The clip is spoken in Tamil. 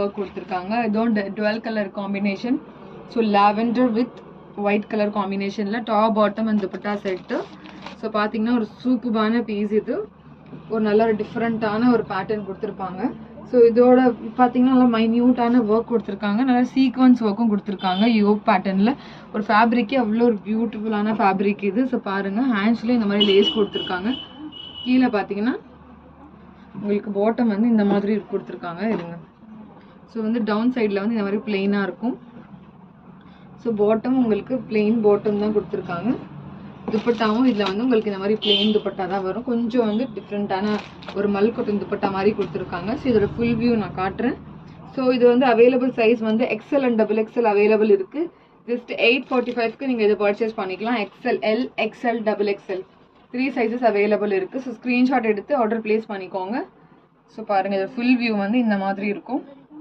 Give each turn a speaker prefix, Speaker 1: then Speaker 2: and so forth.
Speaker 1: ஒர்க் கொடுத்துருக்காங்க. இதுவும் dual colour combination. So lavender with white colour காம்பினேஷனில் top bottom and dupatta set. So பார்த்தீங்கன்னா ஒரு சூப்பரான பீஸ். இது ஒரு நல்ல ஒரு டிஃப்ரெண்ட்டான ஒரு பேட்டர்ன் கொடுத்துருப்பாங்க. ஸோ இதோட பார்த்தீங்கன்னா நல்லா மைன்யூட்டான ஒர்க் கொடுத்துருக்காங்க. நல்லா சீக்வன்ஸ் ஒர்க்கும் கொடுத்துருக்காங்க. யோக் பேட்டர்னில் ஒரு ஃபேப்ரிக்கே அவ்வளோ ஒரு பியூட்டிஃபுல்லான ஃபேப்ரிக் இது. ஸோ பாருங்கள், ஹேண்ட்ஸ்லேயும் இந்த மாதிரி லேஸ் கொடுத்துருக்காங்க. கீழே பார்த்தீங்கன்னா உங்களுக்கு பாட்டம் வந்து இந்த மாதிரி கொடுத்துருக்காங்க. இருங்க. ஸோ வந்து டவுன் சைடில் வந்து இந்த மாதிரி பிளெயினாக இருக்கும். ஸோ பாட்டம் உங்களுக்கு பிளெயின் பாட்டம் தான் கொடுத்துருக்காங்க. துப்பட்டாவும் இதில் வந்து உங்களுக்கு இந்த மாதிரி பிளெயின் துப்பட்டா தான் வரும். கொஞ்சம் வந்து டிஃப்ரெண்ட்டான ஒரு மல்கொட்டன் துப்பட்டா மாதிரி கொடுத்துருக்காங்க. ஸோ இதோட ஃபுல் வியூ நான் காட்டுறேன். ஸோ இது வந்து அவைலபிள் சைஸ் வந்து XL அண்ட் XXL அவைலபிள் இருக்குது. ஜஸ்ட் 845க்கு நீங்கள் இதை பர்ச்சேஸ் பண்ணிக்கலாம். XL, L, XL, XXL 3 sizes available இருக்குது. ஸோ ஸ்க்ரீன்ஷாட் எடுத்து ஆர்டர் ப்ளேஸ் பண்ணிக்கோங்க. ஸோ பாருங்கள், இதோட ஃபுல் வியூ வந்து இந்த மாதிரி இருக்கும்.